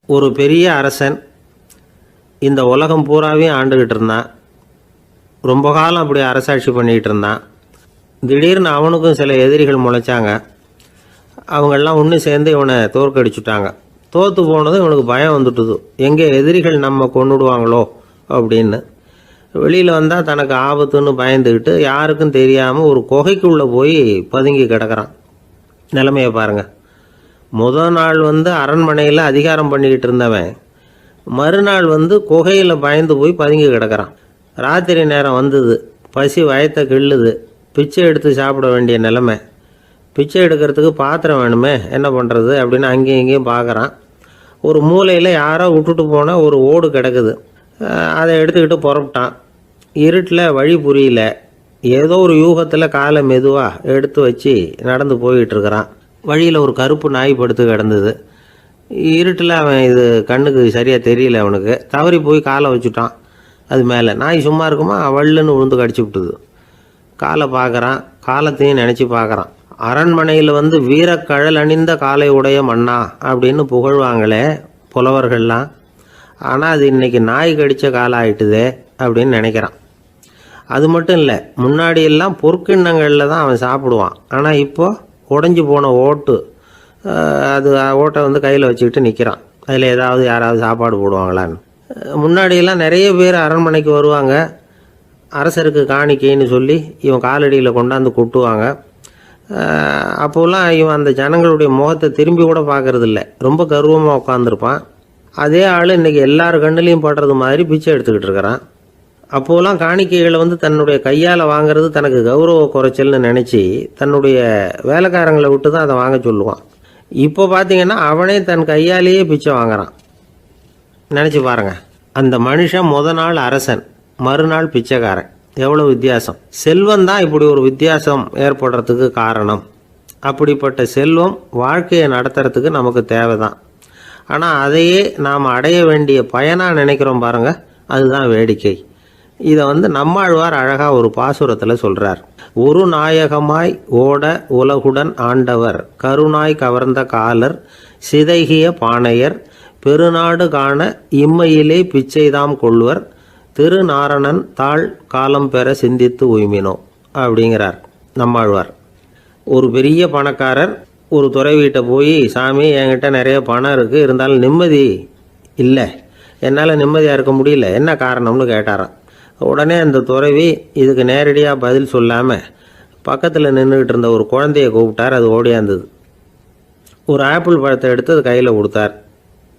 ஒரு பெரிய அரசன் இந்த உலகம் பூராவையும் ஆண்டுக்கிட்டு இருந்தான். ரொம்ப காலம் அப்படி அரசாட்சி பண்ணிக்கிட்டு இருந்தான். திடீர்னு அவனுக்கும் சில எதிரிகள் முளைச்சாங்க. அவங்கெல்லாம் ஒன்று சேர்ந்து இவனை தோற்கடிச்சுட்டாங்க. தோற்று போனதும் இவனுக்கு பயம் வந்துட்டுது, எங்கே எதிரிகள் நம்ம கொண்டுடுவாங்களோ அப்படின்னு. வெளியில் வந்தால் தனக்கு ஆபத்துன்னு பயந்துக்கிட்டு யாருக்கும் தெரியாமல் ஒரு குகைக்குள்ளே போய் பதுங்கி கிடக்கிறான். நிலைமையை பாருங்கள். முதல் நாள் அரண்மனையில் அதிகாரம் பண்ணிக்கிட்டு இருந்தவன் மறுநாள் குகையில் பயந்து போய் பதுங்கி கிடக்கிறான். ராத்திரி நேரம் வந்தது, பசி வயத்தை கிள்ளுது, பிச்சை எடுத்து சாப்பிட வேண்டிய நிலைமை. பிச்சை எடுக்கிறதுக்கு பாத்திரம் வேணுமே, என்ன பண்ணுறது அப்படின்னு அங்கேயும் இங்கேயும் பார்க்குறான். ஒரு மூலையில் யாரோ விட்டுட்டு போன ஒரு ஓடு கிடக்குது. அதை எடுத்துக்கிட்டு புறப்பட்டான். இருட்டில் வழி புரியல. ஏதோ ஒரு யூகத்தில் காலை மெதுவாக எடுத்து வச்சு நடந்து போயிட்டுருக்கிறான். வழியில் ஒரு கருப்பு நாய் படுத்து கிடந்தது. இருட்டில் அவன் இது கண்ணுக்கு சரியாக தெரியல. அவனுக்கு தவறி போய் காலை வச்சுட்டான் அது மேலே. நாய் சும்மா இருக்குமா, வள்ளுன்னு விழுந்து கடிச்சு விட்டுது. காலை பார்க்குறான், காலத்தையும் நினச்சி பார்க்குறான். அரண்மனையில் வீரக்கழல் அணிந்த காலை உடைய மன்னா அப்படின்னு புகழ்வாங்களே புலவர்கள்லாம். ஆனால் அது இன்றைக்கி நாய் கடித்த காலம் ஆகிட்டுதே அப்படின்னு நினைக்கிறான். அது மட்டும் இல்லை, முன்னாடியெல்லாம் பொற்கிண்ணங்களில் தான் அவன் சாப்பிடுவான். ஆனால் இப்போது உடஞ்சி போன ஓட்டு, அது ஓட்டை கையில் வச்சுக்கிட்டு நிற்கிறான். அதில் யாராவது சாப்பாடு போடுவாங்களான்னு. முன்னாடியெல்லாம் நிறைய பேர் அரண்மனைக்கு வருவாங்க. அரசருக்கு காணிக்கைன்னு சொல்லி இவன் காலடியில் கொண்டாந்து கொட்டுவாங்க. அப்போல்லாம் இவன் அந்த ஜனங்களுடைய முகத்தை திரும்பி கூட பார்க்கறதில்ல. ரொம்ப கர்வமாக உட்காந்துருப்பான். அதே ஆள் இன்றைக்கி எல்லார் கண்ணுலேயும் படுறது மாதிரி பிச்சை எடுத்துக்கிட்டு இருக்கிறான். அப்போலாம் காணிக்கைகளை தன்னுடைய கையால் வாங்கிறது தனக்கு கௌரவ குறைச்சல்னு நினச்சி தன்னுடைய வேலைக்காரங்களை விட்டு தான் அதை வாங்க சொல்லுவான். இப்போ பார்த்தீங்கன்னா அவனே தன் கையாலேயே பிச்சை வாங்குறான். நினச்சி பாருங்கள், அந்த மனுஷன் நாள் அரசன், மறுநாள் பிச்சைக்காரன். எவ்வளோ வித்தியாசம்! செல்வம் தான் இப்படி ஒரு வித்தியாசம் ஏற்படுறதுக்கு காரணம். அப்படிப்பட்ட செல்வம் வாழ்க்கையை நடத்துறதுக்கு நமக்கு தேவை தான். ஆனால் அதையே நாம் அடைய வேண்டிய பயனாக நினைக்கிறோம் பாருங்கள், அதுதான் வேடிக்கை. இதை நம்மாழ்வார் அழகாக ஒரு பாசுரத்தில் சொல்கிறார். ஒரு நாயகமாய் ஓட உலகுடன் ஆண்டவர், கருணாய் கவர்ந்த காலர், சிதைகிய பானையர், பெருநாடு காண இம்மையிலே பிச்சைதாம் கொள்வர், திருநாரணன் தாழ் காலம் பெற சிந்தித்து உய்மினோ அப்படிங்கிறார் நம்மாழ்வார். ஒரு பெரிய பணக்காரர் ஒரு துறவிகிட்ட போய், சாமி என்கிட்ட நிறைய பணம் இருக்குது, இருந்தாலும் நிம்மதி இல்லை, என்னால் நிம்மதியாக இருக்க முடியல, என்ன காரணம்னு கேட்டாராம். உடனே அந்த துறவி இதுக்கு நேரடியாக பதில் சொல்லாமல் பக்கத்தில் நின்றுக்கிட்டு இருந்த ஒரு குழந்தைய கூப்பிட்டார். அது ஓடியாந்தது. ஒரு ஆப்பிள் பழத்தை எடுத்து அது கையில் கொடுத்தார்.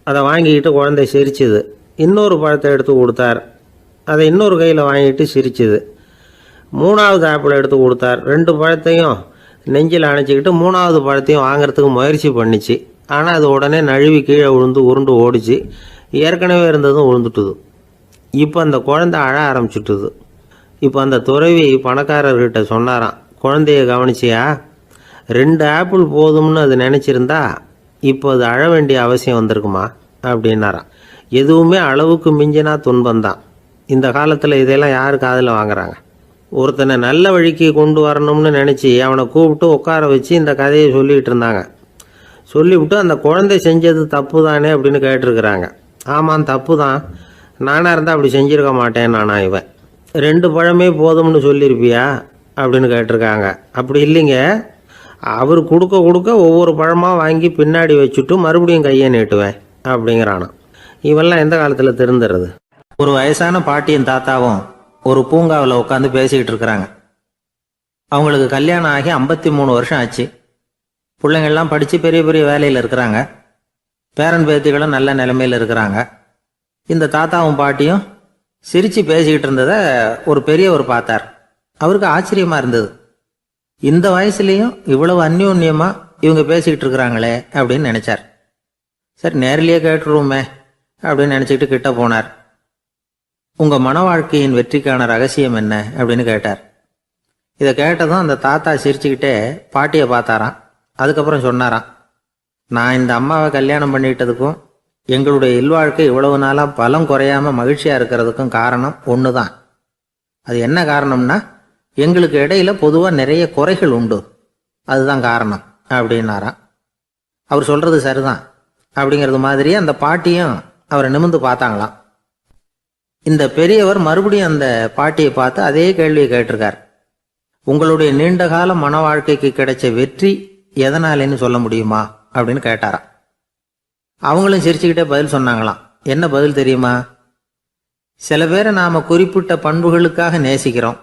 அதை வாங்கிக்கிட்டு குழந்தை சிரிச்சுது. இன்னொரு பழத்தை எடுத்து கொடுத்தார். அதை இன்னொரு கையில் வாங்கிட்டு சிரிச்சுது. மூணாவது ஆப்பிள் எடுத்து கொடுத்தார். 2 பழத்தையும் நெஞ்சில் அணைச்சிக்கிட்டு 3ஆவது பழத்தையும் வாங்கிறதுக்கு முயற்சி பண்ணிச்சு. ஆனால் அது உடனே நழுவி கீழே விழுந்து உருண்டு ஓடிச்சு. ஏற்கனவே இருந்ததும் விழுந்துட்டுது. இப்போ அந்த குழந்தை அழ ஆரம்பிச்சுட்டுது. இப்போ அந்த துறவி பணக்காரர்கிட்ட சொன்னாராம், குழந்தைய கவனிச்சியா, 2 ஆப்பிள் போதும்னு அது நினச்சிருந்தா இப்போ அது அழ வேண்டிய அவசியம் வந்திருக்குமா அப்படின்னாராம். எதுவுமே அளவுக்கு மிஞ்சினா துன்பந்தான். இந்த காலத்தில் இதெல்லாம் யார் காதில் வாங்குறாங்க? ஒருத்தனை நல்ல வழிக்கு கொண்டு வரணும்னு நினச்சி அவனை கூப்பிட்டு உட்கார வச்சு இந்த கதையை சொல்லிகிட்டு இருந்தாங்க. சொல்லிவிட்டு அந்த குழந்தை செஞ்சது தப்பு தானே அப்படின்னு கேட்டிருக்கிறாங்க. ஆமாம், தப்பு தான், நானாக இருந்தால் அப்படி செஞ்சுருக்க மாட்டேன் நானா இவன். 2 பழமே போதும்னு சொல்லியிருப்பியா அப்படின்னு கேட்டிருக்காங்க. அப்படி இல்லைங்க, அவர் கொடுக்க கொடுக்க ஒவ்வொரு பழமாக வாங்கி பின்னாடி வச்சுட்டு மறுபடியும் கையை நீட்டுவேன் அப்படிங்கிறானா. இவெல்லாம் எந்த காலத்தில் திருந்துறது? ஒரு வயசான பாட்டியும் தாத்தாவும் ஒரு பூங்காவில் உட்காந்து பேசிக்கிட்டு இருக்கிறாங்க. அவங்களுக்கு கல்யாணம் ஆகி 53 வருஷம் ஆச்சு. பிள்ளைங்கள்லாம் படித்து பெரிய பெரிய வேலையில் இருக்கிறாங்க. பேரன் பேத்திகளும் நல்ல நிலைமையில் இருக்கிறாங்க. இந்த தாத்தாவும் பாட்டியும் சிரித்து பேசிக்கிட்டு இருந்ததை ஒரு பெரியவர் பார்த்தார். அவருக்கு ஆச்சரியமாக இருந்தது. இந்த வயசுலேயும் இவ்வளவு அந்யோன்யமாக இவங்க பேசிக்கிட்டு இருக்கிறாங்களே அப்படின்னு நினச்சார். சரி, நேரிலேயே கேட்டுருவோமே அப்படின்னு நினச்சிக்கிட்டு கிட்ட போனார். உங்கள் மன வாழ்க்கையின் வெற்றிக்கான ரகசியம் என்ன அப்படின்னு கேட்டார். இதை கேட்டதும் அந்த தாத்தா சிரிச்சுக்கிட்டே பாட்டியை பார்த்தாராம். அதுக்கப்புறம் சொன்னாராம், நான் இந்த அம்மாவை கல்யாணம் பண்ணிக்கிட்டதுக்கும் எங்களுடைய இல்வாழ்க்கை இவ்வளவு நாளாக பலம் குறையாமல் மகிழ்ச்சியாக இருக்கிறதுக்கும் காரணம் ஒன்று தான். அது என்ன காரணம்னா, எங்களுக்கு இடையில பொதுவாக நிறைய குறைகள் உண்டு, அதுதான் காரணம் அப்படின்னாராம். அவர் சொல்கிறது சரிதான். அப்படிங்கிறது மாதிரி அந்த பாட்டியும் அவரை நிமிர்ந்து பார்த்தாங்களாம். இந்த பெரியவர் மறுபடியும் அந்த பாட்டியை பார்த்து அதே கேள்வியை கேட்டிருக்கார். உங்களுடைய நீண்டகால மன வாழ்க்கைக்கு கிடைச்ச வெற்றி எதனாலேன்னு சொல்ல முடியுமா அப்படின்னு கேட்டாராம். அவங்களும் சிரிச்சுக்கிட்டே பதில் சொன்னாங்களாம். என்ன பதில் தெரியுமா? சில பேரை நாம குறிப்பிட்ட பண்புகளுக்காக நேசிக்கிறோம்,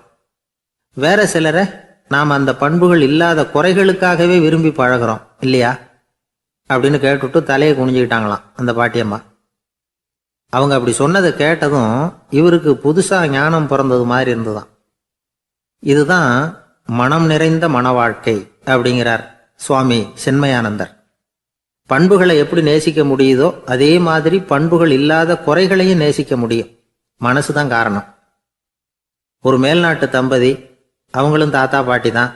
வேற சிலரை நாம் அந்த பண்புகள் இல்லாத குறைகளுக்காகவே விரும்பி பழகிறோம் இல்லையா அப்படின்னு கேட்டுவிட்டு தலையை குனிஞ்சுக்கிட்டாங்களாம் அந்த பாட்டியம்மா. அவங்க அப்படி சொன்னதை கேட்டதும் இவருக்கு புதுசா ஞானம் பிறந்தது மாதிரி இருந்துதான். இதுதான் மனம் நிறைந்த மன வாழ்க்கை அப்படிங்கிறார் சுவாமி சின்மயானந்தர். பண்புகளை எப்படி நேசிக்க முடியுதோ அதே மாதிரி பண்புகள் இல்லாத குறைகளையும் நேசிக்க முடியும். மனசுதான் காரணம். ஒரு மேல்நாட்டு தம்பதி, அவங்களும் தாத்தா பாட்டி தான்.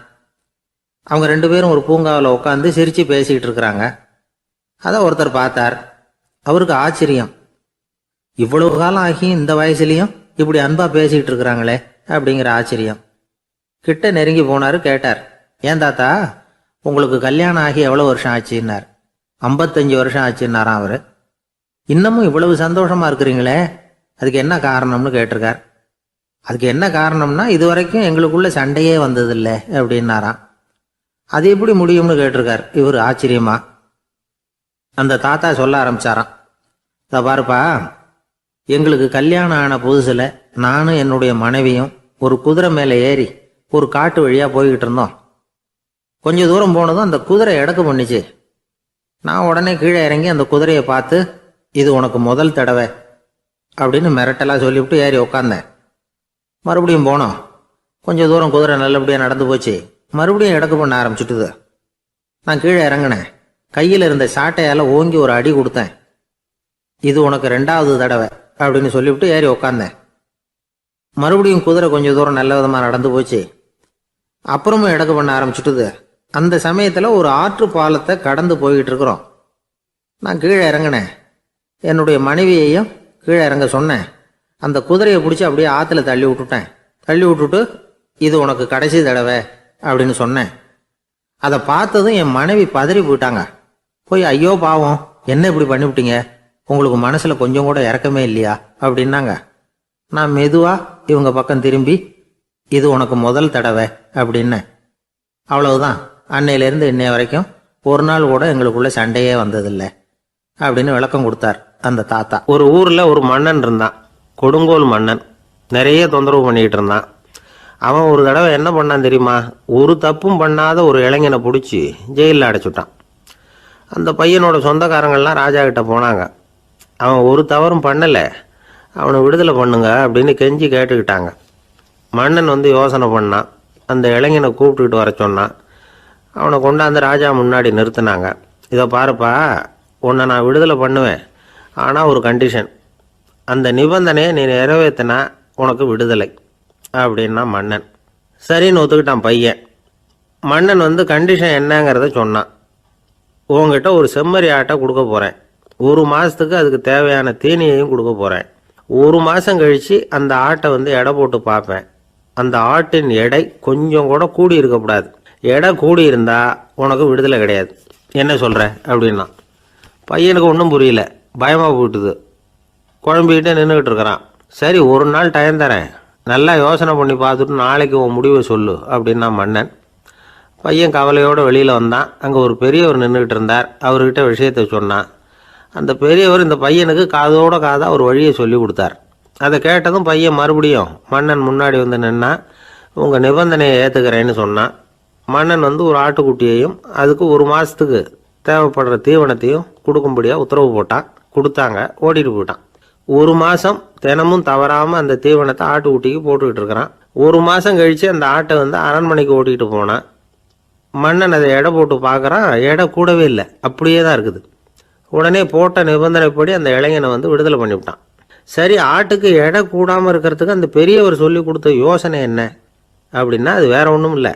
அவங்க 2 பேரும் ஒரு பூங்காவில் உட்காந்து சிரிச்சு பேசிக்கிட்டு இருக்கிறாங்க. அதை ஒருத்தர் பார்த்தார். அவருக்கு ஆச்சரியம், இவ்வளவு காலம் ஆகி இந்த வயசுலயும் இப்படி அன்பா பேசிக்கிட்டு இருக்கிறாங்களே அப்படிங்கிற ஆச்சரியம். கிட்ட நெருங்கி போனாரு. கேட்டார், ஏன் தாத்தா உங்களுக்கு கல்யாணம் ஆகி எவ்வளவு வருஷம் ஆச்சுன்னார். 55 வருஷம் ஆச்சுன்னாராம் அவரு. இன்னமும் இவ்வளவு சந்தோஷமா இருக்கிறீங்களே, அதுக்கு என்ன காரணம்னு கேட்டிருக்கார். அதுக்கு என்ன காரணம்னா, இதுவரைக்கும் எங்களுக்குள்ள சண்டையே வந்ததில்லை அப்படின்னாராம். அது எப்படி முடியும்னு கேட்டிருக்கார் இவர் ஆச்சரியமா. அந்த தாத்தா சொல்ல ஆரம்பிச்சாராம், இதை பாருப்பா, எங்களுக்கு கல்யாணம் ஆன புதுசுல நானும் என்னுடைய மனைவியும் ஒரு குதிரை மேலே ஏறி ஒரு காட்டு வழியா போய்கிட்டு இருந்தோம். கொஞ்ச தூரம் போனதும் அந்த குதிரை எடக்கு பண்ணிச்சு. நான் உடனே கீழே இறங்கி அந்த குதிரையை பார்த்து, இது உனக்கு முதல் தடவை அப்படின்னு மிரட்டெல்லாம் சொல்லிவிட்டு ஏறி உக்காந்தேன். மறுபடியும் போனோம். கொஞ்சம் தூரம் குதிரை நல்லபடியாக நடந்து போச்சு. மறுபடியும் எடக்கு பண்ண ஆரம்பிச்சுட்டுது. நான் கீழே இறங்கினேன். கையில் இருந்த சாட்டையால் ஓங்கி ஒரு அடி கொடுத்தேன். இது உனக்கு 2வது தடவை அப்படின்னு சொல்லிவிட்டு ஏறி உக்காந்தேன். மறுபடியும் குதிரை கொஞ்சம் தூரம் நல்ல விதமாக நடந்து போச்சு. அப்புறமும் எடக்கு பண்ண ஆரம்பிச்சுட்டுது. அந்த சமயத்தில் ஒரு ஆற்று பாலத்தை கடந்து போய்கிட்டு இருக்கிறோம். நான் கீழே இறங்கினேன். என்னுடைய மனைவியையும் கீழே இறங்க சொன்னேன். அந்த குதிரையை பிடிச்சி அப்படியே ஆற்றுல தள்ளி விட்டுட்டேன். தள்ளி விட்டுட்டு, இது உனக்கு கடைசி தடவை அப்படின்னு சொன்னேன். அதை பார்த்ததும் என் மனைவி பதறி போயிட்டாங்க. போய், ஐயோ பாவம், என்ன இப்படி பண்ணிவிட்டீங்க, உங்களுக்கு மனசில் கொஞ்சம் கூட இறக்கமே இல்லையா அப்படின்னாங்க. நான் மெதுவா இவங்க பக்கம் திரும்பி, இது உனக்கு முதல் தடவை அப்படின்னேன். அவ்வளவுதான். அன்னையிலேருந்து இன்னைய வரைக்கும் ஒரு நாள் கூட எங்களுக்குள்ள சண்டையே வந்ததில்லை அப்படின்னு விளக்கம் கொடுத்தார் அந்த தாத்தா. ஒரு ஊர்ல ஒரு மன்னன் இருந்தான், கொடுங்கோல் மன்னன். நிறைய தொந்தரவு பண்ணிக்கிட்டு இருந்தான். அவன் ஒரு தடவை என்ன பண்ணான் தெரியுமா? ஒரு தப்பும் பண்ணாத ஒரு இளைஞனை பிடிச்சி ஜெயிலில் அடைச்சுட்டான். அந்த பையனோட சொந்தக்காரங்கள்லாம் ராஜா கிட்ட போனாங்க. அவன் ஒரு தவறும் பண்ணலை, அவனை விடுதலை பண்ணுங்க அப்படின்னு கெஞ்சி கேட்டுக்கிட்டாங்க. மன்னன் யோசனை பண்ணான். அந்த இளைஞனை கூப்பிட்டுக்கிட்டு வர சொன்னான். அவனை கொண்டாந்து ராஜா முன்னாடி நிறுத்தினாங்க. இதை பாருப்பா, உன்னை நான் விடுதலை பண்ணுவேன், ஆனால் ஒரு கண்டிஷன். அந்த நிபந்தனையை நீ நிறைவேற்றினா உனக்கு விடுதலை அப்படின்னா மன்னன். சரின்னு ஒத்துக்கிட்டான் பையன். மன்னன் கண்டிஷன் என்னங்கிறத சொன்னான். உங்ககிட்ட ஒரு செம்மறி ஆட்டை கொடுக்க போகிறேன். 1 மாதத்துக்கு அதுக்கு தேவையான தீனியையும் கொடுக்க போகிறேன். 1 மாதம் கழித்து அந்த ஆட்டை எடை போட்டு பார்ப்பேன். அந்த ஆட்டின் எடை கொஞ்சம் கூட கூடி இருக்கக்கூடாது. எடை கூடி இருந்தால் உனக்கு விடுதலை கிடையாது. என்ன சொல்கிற அப்படின்னா. பையனுக்கு ஒன்றும் புரியல, பயமாக போயிட்டுது. குழம்பிக்கிட்டே நின்றுக்கிட்டு இருக்கிறான். சரி, ஒரு நாள் டைம் தரேன், நல்லா யோசனை பண்ணி பார்த்துட்டு நாளைக்கு உன் முடிவை சொல்லு அப்படின்னா மன்னன். பையன் கவலையோடு வெளியில் வந்தான். அங்கே ஒரு பெரியவர் நின்றுக்கிட்டு இருந்தார். அவர்கிட்ட விஷயத்தை சொன்னான். அந்த பெரியவர் இந்த பையனுக்கு காதோட காதாக ஒரு வழியை சொல்லி கொடுத்தார். அதை கேட்டதும் பையன் மறுபடியும் மன்னன் முன்னாடி நின்னா, உங்கள் நிபந்தனையை ஏற்றுக்கிறேன்னு சொன்னான். மன்னன் ஒரு ஆட்டுக்குட்டியையும் அதுக்கு 1 மாதத்துக்கு தேவைப்படுற தீவனத்தையும் கொடுக்கும்படியாக உத்தரவு போட்டான். கொடுத்தாங்க, ஓடிட்டு போயிட்டான். 1 மாதம் தினமும் தவறாமல் அந்த தீவனத்தை ஆட்டுக்குட்டிக்கு போட்டுக்கிட்டு இருக்கிறான். 1 மாதம் கழித்து அந்த ஆட்டை அரண்மனைக்கு ஓட்டிகிட்டு போனான். மன்னன் அதை எடை போட்டு பார்க்குறான். எடை கூடவே இல்லை, அப்படியே தான் இருக்குது. உடனே போட்ட நிபந்தனைப்படி அந்த இளைஞனை விடுதலை பண்ணிவிட்டான். சரி, ஆட்டுக்கு எடை கூடாமல் இருக்கிறதுக்கு அந்த பெரியவர் சொல்லி கொடுத்த யோசனை என்ன அப்படின்னா, அது வேற ஒன்றும் இல்லை.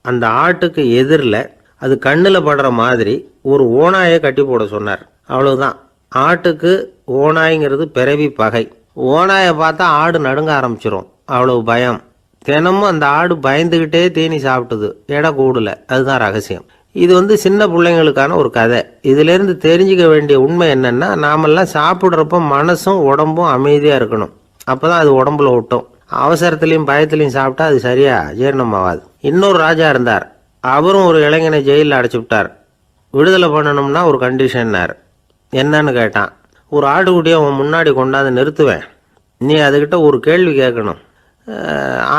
அந்த ஆட்டுக்கு எதிரில் அது கண்ணில் படுற மாதிரி ஒரு ஓநாயை கட்டி போட சொன்னார். அவ்வளவுதான். ஆட்டுக்கு ஓநாய்ங்கிறது பிறவி பகை. ஓநாயை பார்த்தா ஆடு நடுங்க ஆரம்பிச்சிரும், அவ்வளவு பயம். தினமும் அந்த ஆடு பயந்துக்கிட்டே தீனி சாப்பிட்டுது, எடை கூடல. அதுதான் ரகசியம். இது சின்ன பிள்ளைங்களுக்கான ஒரு கதை. இதிலேருந்து தெரிஞ்சுக்க வேண்டிய உண்மை என்னன்னா, நாமெல்லாம் சாப்பிட்றப்ப மனசும் உடம்பும் அமைதியாக இருக்கணும். அப்போ தான் அது உடம்புல ஒட்டும். அவசரத்துலேயும் பயத்துலையும் சாப்பிட்டா அது சரியாக ஜீரணமாகாது. இன்னொரு ராஜா இருந்தார். அவரும் ஒரு இளைஞனை ஜெயிலில் அடைச்சி விட்டார். விடுதலை பண்ணணும்னா ஒரு கண்டிஷன்னார். என்னன்னு கேட்டான். ஒரு ஆட்டுக்குட்டியை அவன் முன்னாடி கொண்டாந்து நிறுத்துவேன். நீ அதுக்கிட்ட ஒரு கேள்வி கேட்கணும்.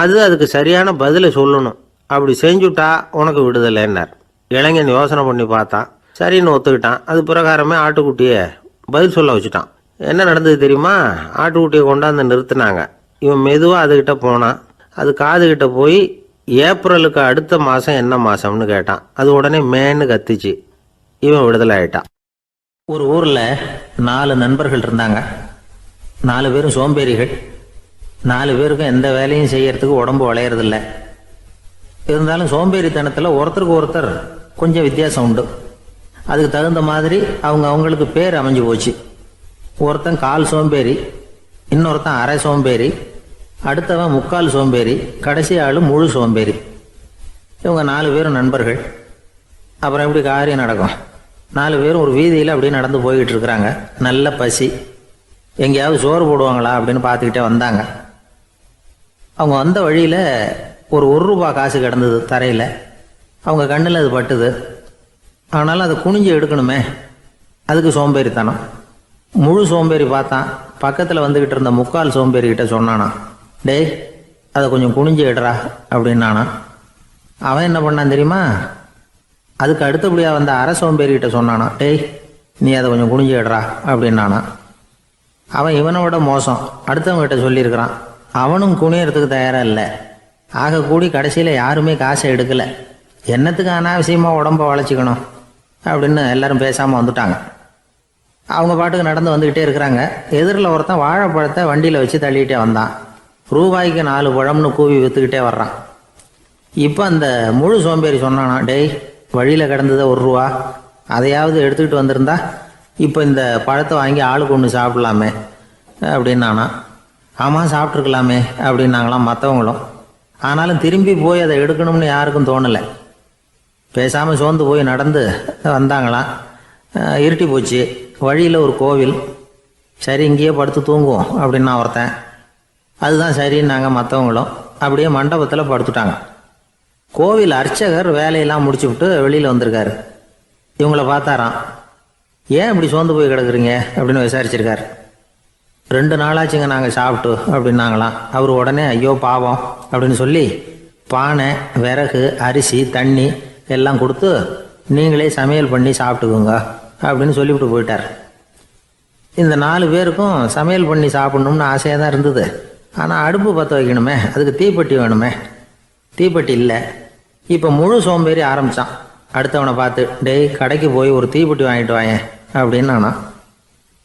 அதுக்கு சரியான பதிலை சொல்லணும். அப்படி செஞ்சுட்டா உனக்கு விடுதலைன்னார். இளைஞன் யோசனை பண்ணி பார்த்தான். சரின்னு ஒத்துக்கிட்டான். அது பிரகாரமே ஆட்டுக்குட்டியை பதில் சொல்ல வச்சுட்டான். என்ன நடந்தது தெரியுமா? ஆட்டுக்குட்டியை கொண்டாந்து நிறுத்தினாங்க. இவன் மெதுவாக அதுக்கிட்ட போனான். அது காதுகிட்ட போய் ஏப்ரலுக்கு அடுத்த மாதம் என்ன மாதம்னு கேட்டான். அது உடனே மேன்னு கத்திச்சு. இவன் விடுதலை ஆயிட்டான். ஒரு ஊரில் 4 நண்பர்கள் இருந்தாங்க. 4 பேரும் சோம்பேறிகள். 4 பேருக்கும் எந்த வேலையும் செய்யறதுக்கு உடம்பு வளையறதில்ல. இருந்தாலும் சோம்பேறித்தனத்தில் ஒருத்தருக்கு ஒருத்தர் கொஞ்சம் வித்தியாசம் உண்டு. அதுக்கு தகுந்த மாதிரி அவங்களுக்கு பேர் அமைஞ்சு போச்சு. ஒருத்தன் கால் சோம்பேறி, இன்னொருத்தன் அரை சோம்பேறி, அடுத்தவன் முக்கால் சோம்பேறி, கடைசி ஆள் முழு சோம்பேறி. இவங்க 4 பேரும் நண்பர்கள். அப்புறம் எப்படி காரியம் நடக்கும்? 4 பேரும் ஒரு வீதியில் அப்படியே நடந்து போய்கிட்டு இருக்கிறாங்க. நல்ல பசி. எங்கேயாவது சோறு போடுவாங்களா அப்படின்னு பார்த்துக்கிட்டே வந்தாங்க. அவங்க வந்த வழியில் ஒரு ரூபா காசு கிடந்தது தரையில். அவங்க கண்ணில் அது பட்டுது. ஆனாலும் அதை குனிஞ்சு எடுக்கணுமே, அதுக்கு சோம்பேறித்தனம். முழு சோம்பேறி பார்த்தான். பக்கத்தில் வந்துக்கிட்டு இருந்த முக்கால் சோம்பேறிக்கிட்ட சொன்னானா, டேய் அதை கொஞ்சம் குனிஞ்சு எடுறா அப்படின்னானா. அவன் என்ன பண்ணான் தெரியுமா? அதுக்கு அடுத்தபடியாக வந்த அரை சோம்பேறிக்கிட்ட சொன்னானா, டேய் நீ அதை கொஞ்சம் குனிஞ்சு எடுறா அப்படின்னானா. அவன் இவனை விட மோசம். அடுத்தவங்ககிட்ட சொல்லியிருக்கிறான். அவனும் குனியறதுக்கு தயாராக இல்லை. ஆக கூடி கடைசியில் யாருமே காசை எடுக்கலை. என்னத்துக்கு அனாவசியமாக உடம்ப வளைச்சிக்கணும் அப்படின்னு எல்லாரும் பேசாமல் வந்துட்டாங்க. அவங்க பாட்டுக்கு நடந்து வந்துக்கிட்டே இருக்கிறாங்க. எதிரில் ஒருத்தன் வாழைப்பழத்தை வண்டியில் வச்சு தள்ளிக்கிட்டே வந்தான். ரூபாய்க்கு 4 பழம்னு கூவி விற்றுக்கிட்டே வர்றான். இப்போ அந்த முழு சோம்பேறி சொன்னானா, டேய் வழியில் கிடந்ததை 1 ரூபா, அதையாவது எடுத்துக்கிட்டு வந்திருந்தா இப்போ இந்த பழத்தை வாங்கி ஆளுக்கு ஒன்று சாப்பிடலாமே அப்படின்னானா. ஆமாம் சாப்பிட்ருக்கலாமே அப்படின்னாங்களாம் மற்றவங்களும். ஆனாலும் திரும்பி போய் அதை எடுக்கணும்னு யாருக்கும் தோணலை. பேசாமல் சோர்ந்து போய் நடந்து வந்தாங்களாம். இருட்டி போச்சு. வழியில் ஒரு கோவில். சரி இங்கேயே படுத்து தூங்குவோம் அப்படின்னா ஒருத்தன். அதுதான் சரின்னாங்க மற்றவங்களும். அப்படியே மண்டபத்தில் படுத்துட்டாங்க. கோவில் அர்ச்சகர் வேலையெல்லாம் முடிச்சு விட்டு வெளியில் வந்திருக்காரு. இவங்கள பார்த்தாராம். ஏன் இப்படி சோர்ந்து போய் கிடக்குறீங்க அப்படின்னு விசாரிச்சிருக்காரு. 2 நாளாச்சுங்க நாங்கள் சாப்பிட்டு அப்படின்னாங்களாம். அவர் உடனே ஐயோ பாவம் அப்படின்னு சொல்லி பானை, விறகு, அரிசி, தண்ணி எல்லாம் கொடுத்து நீங்களே சமையல் பண்ணி சாப்பிட்டுக்குங்க அப்படின்னு சொல்லிவிட்டு போயிட்டார். இந்த 4 பேருக்கும் சமையல் பண்ணி சாப்பிட்ணும்னு ஆசையாக தான் இருந்தது. ஆனால் அடுப்பு பற்ற வைக்கணுமே, அதுக்கு தீப்பெட்டி வேணுமே. தீப்பெட்டி இல்லை. இப்போ முழு சோம்பேறி ஆரம்பித்தான். அடுத்தவனை பார்த்து, டேய் கடைக்கு போய் ஒரு தீப்பெட்டி வாங்கிட்டு வாயேன் அப்படின்னு நானா.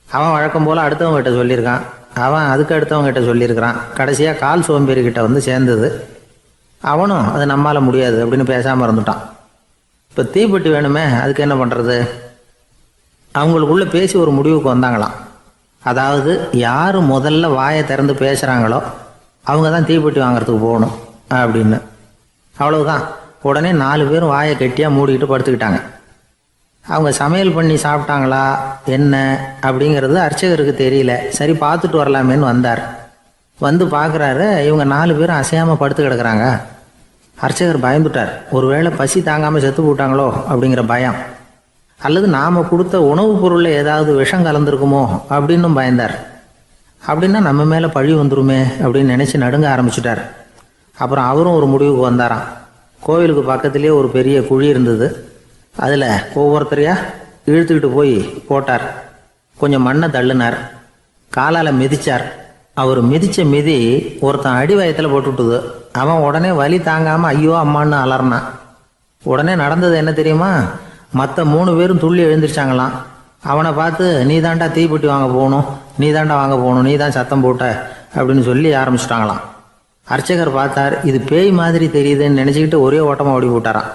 அவன் வழக்கம் போல் அடுத்தவங்ககிட்ட சொல்லியிருக்கான். அவன் அதுக்கு அடுத்தவங்ககிட்ட சொல்லியிருக்கிறான். கடைசியாக கால் சோம்பேறிக்கிட்ட வந்து சேர்ந்தது. அவனும் அது நம்மால் முடியாது அப்படின்னு பேசாமல் இருந்துட்டான். இப்போ தீப்பெட்டி வேணுமே, அதுக்கு என்ன பண்ணுறது? அவங்களுக்குள்ளே பேசி ஒரு முடிவுக்கு வந்தாங்களாம். அதாவது யார் முதல்ல வாயை திறந்து பேசுகிறாங்களோ அவங்க தான் தீப்பெட்டி வாங்கிறதுக்கு போகணும் அப்படின்னு. அவ்வளவுதான். உடனே 4 பேரும் வாயை கெட்டியாக மூடிக்கிட்டு படுத்துக்கிட்டாங்க. அவங்க சமையல் பண்ணி சாப்பிட்டாங்களா என்ன அப்படிங்கிறது அர்ச்சகருக்கு தெரியல. சரி பார்த்துட்டு வரலாமேன்னு வந்தார். வந்து பார்க்குறாரு, இவங்க 4 பேரும் அசையாமல் படுத்து கிடக்குறாங்க. அர்ச்சகர் பயந்துட்டார். ஒருவேளை பசி தாங்காமல் செத்து போட்டாங்களோ அப்படிங்கிற பயம், அல்லது நாம் கொடுத்த உணவுப் பொருளில் ஏதாவது விஷம் கலந்துருக்குமோ அப்படின்னும் பயந்தார். அப்படின்னா நம்ம மேலே பழி வந்துருமே அப்படின்னு நினச்சி நடுங்க ஆரம்பிச்சிட்டார். அப்புறம் அவரும் ஒரு முடிவுக்கு வந்தாராம். கோவிலுக்கு பக்கத்துலேயே ஒரு பெரிய குழி இருந்தது. அதில் ஒவ்வொருத்தரையா இழுத்துக்கிட்டு போய் போட்டார். கொஞ்சம் மண்ணை தள்ளினார். காலால் மிதித்தார். அவர் மிதித்த மிதி ஒருத்தன் அடி வயத்தில் போட்டுவிட்டுது. அவன் உடனே வலி தாங்காமல் ஐயோ அம்மான்னு அலறினான். உடனே நடந்தது என்ன தெரியுமா? மற்ற 3 பேரும் துள்ளி எழுந்திரிச்சாங்களாம். அவனை பார்த்து நீ தாண்டா தீப்பெட்டி வாங்க போகணும், நீ தாண்டா வாங்க போகணும், நீ தான் சத்தம் போட்ட அப்படின்னு சொல்லி ஆரம்பிச்சிட்டாங்களாம். அர்ச்சகர் பார்த்தார். இது பேய் மாதிரி தெரியுதுன்னு நினச்சிக்கிட்டு ஒரே ஓட்டமாக ஓடி போட்டாரான்.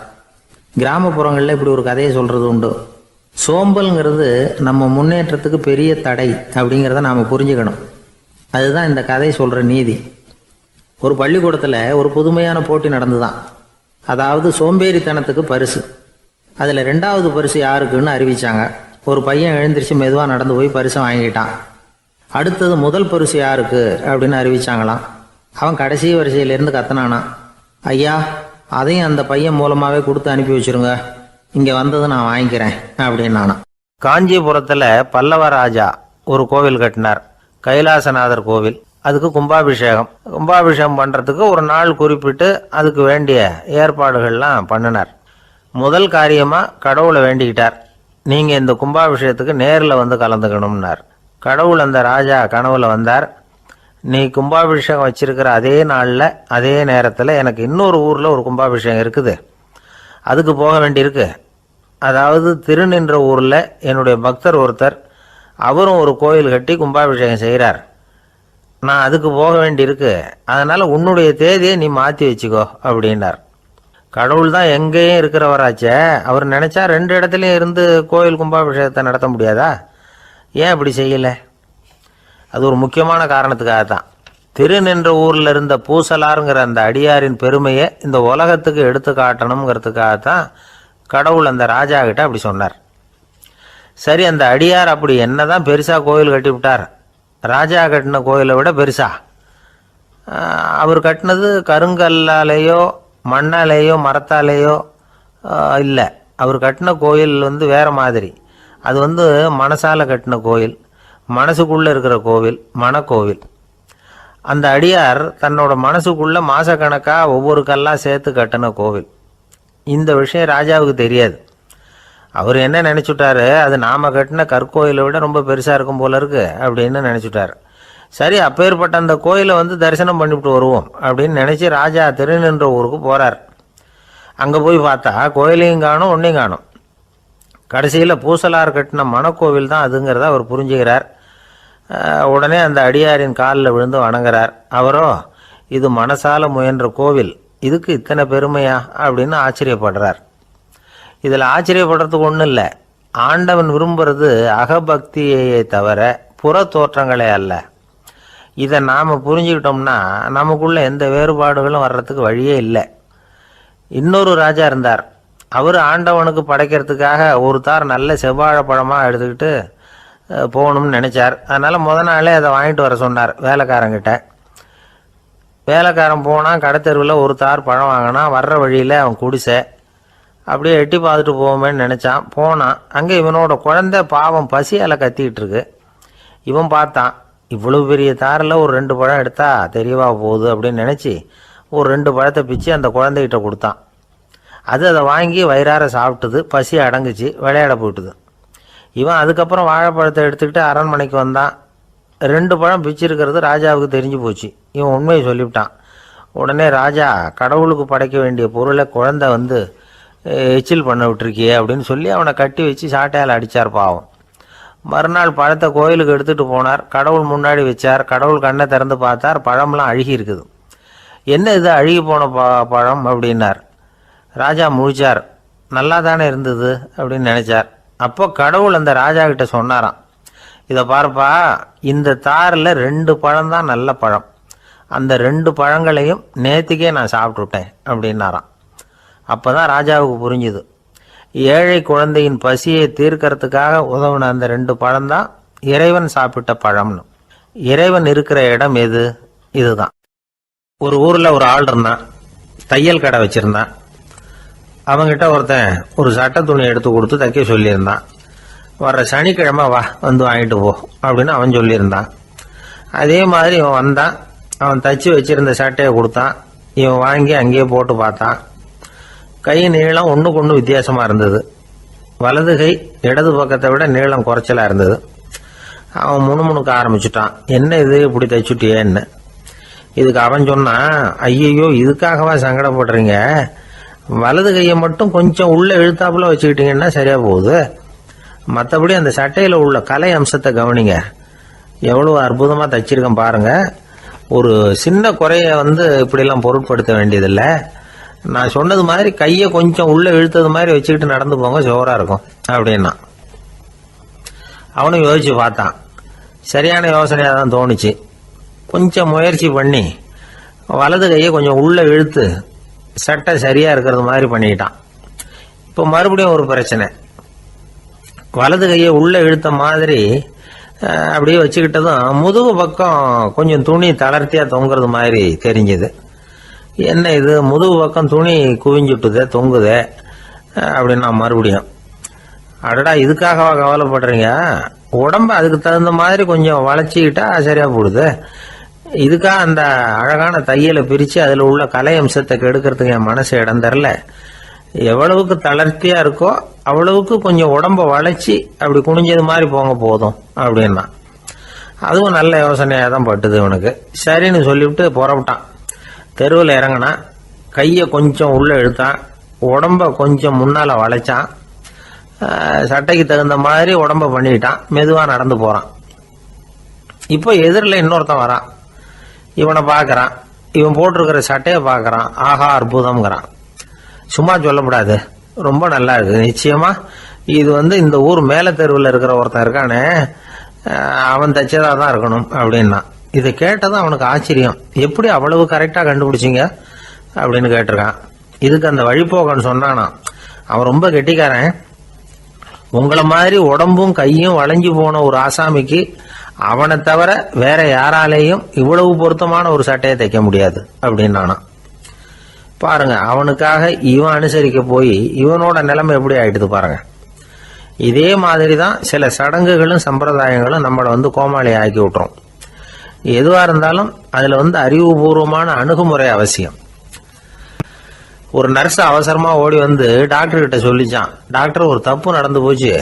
கிராமப்புறங்களில் இப்படி ஒரு கதையை சொல்கிறது உண்டு. சோம்பல்ங்கிறது நம்ம முன்னேற்றத்துக்கு பெரிய தடை அப்படிங்கிறத நாம் புரிஞ்சுக்கணும். அதுதான் இந்த கதை சொல்கிற நீதி. ஒரு பள்ளிக்கூடத்தில் ஒரு புதுமையான போட்டி நடந்துதான். அதாவது சோம்பேறித்தனத்துக்கு பரிசு. அதில் 2வது பரிசு யாருக்குன்னு அறிவிச்சாங்க. ஒரு பையன் எழுந்திரிச்சு மெதுவாக நடந்து போய் பரிசை வாங்கிட்டான். அடுத்தது முதல் பரிசு யாருக்கு அப்படின்னு அறிவிச்சாங்களாம். அவன் கடைசி வரிசையிலேருந்து கத்தனானா, ஐயா அதையும் அந்த பையன் மூலமாகவே கொடுத்து அனுப்பி வச்சிருங்க, இங்கே வந்தது நான் வாங்கிக்கிறேன் அப்படின்னானா. காஞ்சிபுரத்தில் பல்லவ ராஜா ஒரு கோவில் கட்டினார், கைலாசநாதர் கோவில். அதுக்கு கும்பாபிஷேகம் பண்ணுறதுக்கு ஒரு நாள் குறிப்பிட்டு அதுக்கு வேண்டிய ஏற்பாடுகள்லாம் பண்ணினார். முதல் காரியமாக கடவுளை வேண்டிக்கிட்டார், நீங்கள் இந்த கும்பாபிஷேகத்துக்கு நேரில் வந்து கலந்துக்கணும்னார். கடவுள் அந்த ராஜா கனவுல வந்தார். நீ கும்பாபிஷேகம் வச்சிருக்கிற அதே நாளில் அதே நேரத்தில் எனக்கு இன்னொரு ஊரில் ஒரு கும்பாபிஷேகம் இருக்குது, அதுக்கு போக வேண்டியிருக்கு. அதாவது திருநின்ற ஊரில் என்னுடைய பக்தர் ஒருத்தர், அவரும் ஒரு கோயில் கட்டி கும்பாபிஷேகம் செய்கிறார், நான் அதுக்கு போக வேண்டியிருக்கு, அதனால் உன்னுடைய தேதியை நீ மாற்றி வச்சுக்கோ அப்படின்னார். கடவுள் தான் எங்கேயும் இருக்கிறவராச்சே, அவர் நினச்சா 2 இடத்துலையும் இருந்து கோயில் கும்பாபிஷேகத்தை நடத்த முடியாதா? ஏன் அப்படி செய்யலை? அது ஒரு முக்கியமான காரணத்துக்காகத்தான். திருநின்ற ஊரில் இருந்த பூசலாருங்கிற அந்த அடியாரின் பெருமையை இந்த உலகத்துக்கு எடுத்து காட்டணுங்கிறதுக்காகத்தான் கடவுள் அந்த ராஜா கிட்ட அப்படி சொன்னார். சரி, அந்த அடியார் அப்படி என்னதான் பெருசாக கோயில் கட்டி விட்டார்? ராஜா கட்டின கோயிலை விட பெருசா? அவர் கட்டினது கருங்கல்லாலேயோ மண்ணாலேயோ மரத்தாலேயோ இல்லை. அவர் கட்டின கோயில் வேறு மாதிரி. அது மனசால் கட்டின கோயில், மனசுக்குள்ளே இருக்கிற கோவில், மனக்கோவில். அந்த அடியார் தன்னோட மனசுக்குள்ளே மாதக்கணக்காக ஒவ்வொரு கல்லாக சேர்த்து கட்டின கோவில். இந்த விஷயம் ராஜாவுக்கு தெரியாது. அவர் என்ன நினச்சிட்டாரு, அது நாம் கட்டின கற்கோயிலை விட ரொம்ப பெருசாக இருக்கும் போல இருக்கு அப்படின்னு நினச்சிட்டார். சரி, அப்பேற்பட்ட அந்த கோயிலை தரிசனம் பண்ணிவிட்டு வருவோம் அப்படின்னு நினச்சி ராஜா திருநின்ற ஊருக்கு போகிறார். அங்கே போய் பார்த்தா கோயிலையும் காணும், ஒன்றையும் காணும். கடைசியில் பூசலார் கட்டின மனக்கோவில் தான் அதுங்கிறத அவர் புரிஞ்சுக்கிறார். உடனே அந்த அடியாரின் காலில் விழுந்து வணங்குறார். அவரோ, இது மனசால முயன்ற கோவில், இதுக்கு இத்தனை பெருமையா அப்படின்னு ஆச்சரியப்படுறார். இதில் ஆச்சரியப்படுறதுக்கு ஒன்றும் இல்லை. ஆண்டவன் விரும்புறது அகபக்தியை தவிர புற தோற்றங்களே அல்ல. இதை நாம் புரிஞ்சுக்கிட்டோம்னா நமக்குள்ள எந்த வேறுபாடுகளும் வர்றதுக்கு வழியே இல்லை. இன்னொரு ராஜா இருந்தார். அவர் ஆண்டவனுக்கு படைக்கிறதுக்காக ஒரு தார் நல்ல செவ்வாழைப்பழமாக எடுத்துக்கிட்டு போகணும்னு நினச்சார். அதனால் நாளே அதை வாங்கிட்டு வர சொன்னார் வேலைக்காரங்கிட்ட. வேலைக்காரன் போனால் கடைத்தெருவில் ஒரு தார் பழம் வாங்கினா, வர்ற வழியில் அவன் குடிசை. அப்படியே எட்டி பார்த்துட்டு போவோமேன்னு நினச்சான். போனான். அங்கே இவனோட குழந்தை பாவம் பசியால் கத்திக்கிட்டு இருக்கு. இவன் பார்த்தான், இவ்வளவு பெரிய தாரில் ஒரு 2 பழம் எடுத்தா தெரியவா போகுது அப்படின்னு நினச்சி ஒரு 2 பழத்தை பிச்சு அந்த குழந்தைகிட்ட கொடுத்தான். அதை வாங்கி வயிறார சாப்பிட்டுது, பசி அடங்குச்சு, விளையாட போயிட்டுது. இவன் அதுக்கப்புறம் வாழைப்பழத்தை எடுத்துக்கிட்டு அரண்மனைக்கு வந்தான். 2 பழம் பிச்சிருக்கிறது ராஜாவுக்கு தெரிஞ்சு போச்சு. இவன் உண்மையை சொல்லிவிட்டான். உடனே ராஜா, கடவுளுக்கு படைக்க வேண்டிய பொருளை குழந்தை எச்சில் பண்ண விட்டுருக்கியே அப்படின்னு சொல்லி அவனை கட்டி வச்சு சாட்டையால் அடித்தார். பாவம். மறுநாள் பழத்தை கோயிலுக்கு எடுத்துகிட்டு போனார். கடவுள் முன்னாடி வச்சார். கடவுள் கண்ணை திறந்து பார்த்தார், பழம்லாம் அழுகி இருக்குது. என்ன இது அழுகி போன பழம் அப்படின்னார். ராஜா முழிச்சார். நல்லா தானே இருந்தது அப்படின்னு நினச்சார். அப்போ கடவுள் அந்த ராஜா கிட்ட சொன்னாராம், இதை பார்ப்பா, இந்த தாரில் 2 பழம் தான் நல்ல பழம், அந்த 2 பழங்களையும் நேற்றுக்கே நான் சாப்பிட்டுட்டேன் அப்படின்னாராம். அப்போ தான் ராஜாவுக்கு புரிஞ்சுது, ஏழை குழந்தையின் பசியை தீர்க்கறதுக்காக உதவுன அந்த 2 பழம்தான் இறைவன் சாப்பிட்ட பழம்னு. இறைவன் இருக்கிற இடம் எது? இதுதான். ஒரு ஊரில் ஒரு ஆள் இருந்தான், தையல் கடை வச்சிருந்தான். அவங்கிட்ட ஒருத்தன் ஒரு சட்டை துணி எடுத்து கொடுத்து தைக்க சொல்லியிருந்தான். வர்ற சனிக்கிழமை வா, வாங்கிட்டு போ அப்படின்னு அவன் சொல்லியிருந்தான். அதே மாதிரி இவன் வந்தான். அவன் தச்சு வச்சிருந்த சட்டையை கொடுத்தான். இவன் வாங்கி அங்கேயே போட்டு பார்த்தான். கை நீளம் ஒன்றுக்கு ஒன்று வித்தியாசமாக இருந்தது. வலது கை இடது பக்கத்தை விட நீளம் குறைச்சலாக இருந்தது. அவன் முணுமுணுக்க ஆரம்பிச்சுட்டான், என்ன இது இப்படி தைச்சுட்டியேன்னு. இதுக்கு அவன் சொன்னான், ஐயையோ இதுக்காகவா சங்கடப்படுறீங்க, வலது கையை மட்டும் கொஞ்சம் உள்ள இழுத்தாப்புல வச்சுக்கிட்டீங்கன்னா சரியா போகுது, மற்றபடி அந்த சட்டையில் உள்ள கலை அம்சத்தை கவனிங்க, எவ்வளவு அற்புதமாக தைச்சிருக்கேன் பாருங்க, ஒரு சின்ன குறைய இப்படிலாம் பொருட்படுத்த வேண்டியதில்லை, நான் சொன்னது மாதிரி கையை கொஞ்சம் உள்ள இழுத்தது மாதிரி வச்சுக்கிட்டு நடந்து போங்க, ஜோரா இருக்கும் அப்படின்னா. அவனும் யோசிச்சு பார்த்தான். சரியான யோசனையாக தான் தோணுச்சு. கொஞ்சம் முயற்சி பண்ணி வலது கையை கொஞ்சம் உள்ள இழுத்து சட்டை சரியா இருக்கிறது மாதிரி பண்ணிக்கிட்டான். இப்போ மறுபடியும் ஒரு பிரச்சனை. வலது கையை உள்ளே இழுத்த மாதிரி அப்படியே வச்சுக்கிட்டதும் முதுகு பக்கம் கொஞ்சம் துணி தளர்த்தியாக தொங்குறது மாதிரி தெரிஞ்சுது. என்ன இது, முதுகு பக்கம் துணி குவிஞ்சுட்டுதே, தொங்குதே அப்படின்னா மறுபடியும், அடடா இதுக்காகவா கவலைப்படுறீங்க, உடம்ப அதுக்கு தகுந்த மாதிரி கொஞ்சம் வளைச்சிக்கிட்டா சரியா போடுது. இதுக்காக அந்த அழகான தையலை பிரித்து அதில் உள்ள கலை அம்சத்தை கெடுக்கிறதுக்கு என் மனசு இடம் தரல. எவ்வளவுக்கு தளர்த்தியா இருக்கோ அவ்வளவுக்கு கொஞ்சம் உடம்ப வளைச்சி அப்படி குனிஞ்சது மாதிரி போங்க போதும் அப்படின்னா. அதுவும் நல்ல யோசனையாக தான் பட்டுது இவனுக்கு. சரின்னு சொல்லிவிட்டு புறப்பட்டான். தெருவில் இறங்கினா, கையை கொஞ்சம் உள்ளே இழுத்தான், உடம்ப கொஞ்சம் முன்னால் வளைச்சான், சட்டைக்கு தகுந்த மாதிரி உடம்ப பண்ணிக்கிட்டான், மெதுவாக நடந்து போகிறான். இப்போ எதிரில் இன்னொருத்தன் வரான். இவனை பார்க்குறான், இவன் போட்டிருக்கிற சட்டையை பார்க்குறான். ஆஹா அற்புதம்ங்கிறான். சும்மா சொல்லக்கூடாது, ரொம்ப நல்லா இருக்குது, நிச்சயமா இது இந்த ஊர் மேல தெருவில் இருக்கிற ஒருத்தன் இருக்கானே, அவன் தைச்சதா தான் இருக்கணும் அப்படின்னா. இதை கேட்டதான் அவனுக்கு ஆச்சரியம். எப்படி அவ்வளவு கரெக்டா கண்டுபிடிச்சிங்க அப்படின்னு கேட்டிருக்கான். இதுக்கு அந்த வழிபோகன்னு சொன்னானா, அவன் ரொம்ப கெட்டிக்காரன், உங்களை மாதிரி உடம்பும் கையும் வளைஞ்சு போன ஒரு ஆசாமிக்கு அவனை தவிர வேற யாராலேயும் இவ்வளவு பொருத்தமான ஒரு சட்டையை தைக்க முடியாது அப்படின்னானா. பாருங்க, அவனுக்காக இவன் அனுசரிக்க போய் இவனோட நிலைமை எப்படி ஆயிடுது பாருங்க. இதே மாதிரி தான் சில சடங்குகளும் சம்பிரதாயங்களும் நம்மளை கோமாளி ஆக்கி விட்டுரும். எதுவா இருந்தாலும் அதுல அறிவுபூர்வமான அணுகுமுறை அவசியம். ஒரு நர்ஸ் அவசரமா ஓடி டாக்டர் கிட்ட சொல்லிச்சான், டாக்டர் ஒரு தப்பு நடந்து போச்சு,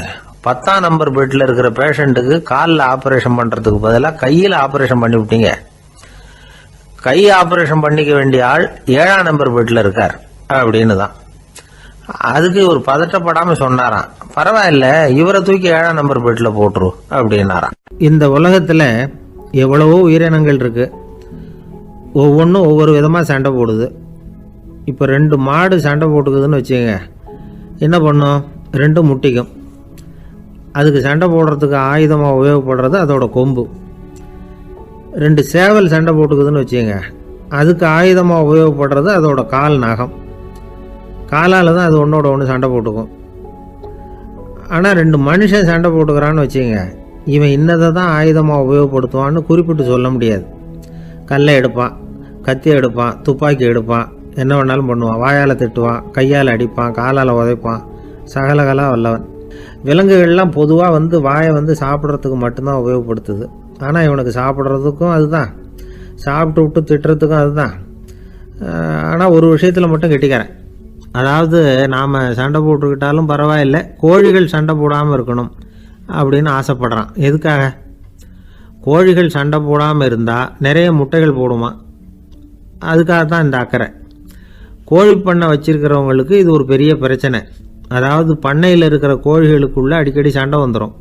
10ஆம் நம்பர் பெட்ல இருக்கிற பேஷண்ட்டுக்கு காலில் ஆபரேஷன் பண்றதுக்கு பதிலாக கையில் ஆபரேஷன் பண்ணி விட்டீங்க. கை ஆபரேஷன் பண்ணிக்க வேண்டிய ஆள் 7ஆம் நம்பர் பெட்ல இருக்கார் அப்படின்னு தான். அதுக்கு ஒரு பதட்டப்படாம சொன்னாராம், பரவாயில்ல இவரை தூக்கி 7ஆம் நம்பர் பெட்ல போட்டுரு அப்படின்னாராம். இந்த உலகத்துல எவ்வளவோ உயிரினங்கள் இருக்கு, ஒவ்வொன்றும் ஒவ்வொரு விதமா சண்டை போடுது. இப்போ 2 மாடு சண்டை போட்டுக்குதுன்னு வச்சுங்க, என்ன பண்ணும், 2 முட்டிக்கும். அதுக்கு சண்டை போடுறதுக்கு ஆயுதமாக உபயோகப்படுறது அதோட கொம்பு. 2 சேவல் சண்டை போட்டுக்குதுன்னு வச்சுங்க, அதுக்கு ஆயுதமாக உபயோகப்படுறது அதோட கால் நகம். காலால் தான் அது ஒன்றோட ஒன்று சண்டை போட்டுக்கும். ஆனால் 2 மனுஷன் சண்டை போட்டுக்கிறான்னு வச்சுங்க, இவன் இன்னதை தான் ஆயுதமாக உபயோகப்படுத்துவான்னு குறிப்பிட்டு சொல்ல முடியாது. கல்லை எடுப்பான், கத்தி எடுப்பான், துப்பாக்கி எடுப்பான், என்ன வேணாலும் பண்ணுவான். வாயால் திட்டுவான், கையால் அடிப்பான், காலால் உதைப்பான், சகலகலா வல்லவன். விலங்குகள்லாம் பொதுவாக வாயை சாப்பிட்றதுக்கு மட்டும்தான் உபயோகப்படுத்துது. ஆனால் இவனுக்கு சாப்பிட்றதுக்கும் அதுதான், சாப்பிட்டு விட்டு திட்டுறதுக்கும் அதுதான். ஆனால் ஒரு விஷயத்தில் மட்டும் கெட்டிக்கிறேன். அதாவது நாம் சண்டை போட்டுக்கிட்டாலும் பரவாயில்லை, கோழிகள் சண்டை போடாமல் இருக்கணும் அப்படின்னு ஆசைப்படுறான். எதுக்காக? கோழிகள் சண்டை போடாமல் இருந்தால் நிறைய முட்டைகள் போடுமா, அதுக்காக தான் இந்த அக்கறை. கோழி பண்ணை வச்சிருக்கிறவங்களுக்கு இது ஒரு பெரிய பிரச்சனை. அதாவது பண்ணையில் இருக்கிற கோழிகளுக்குள்ளே அடிக்கடி சண்டை வந்துடும்,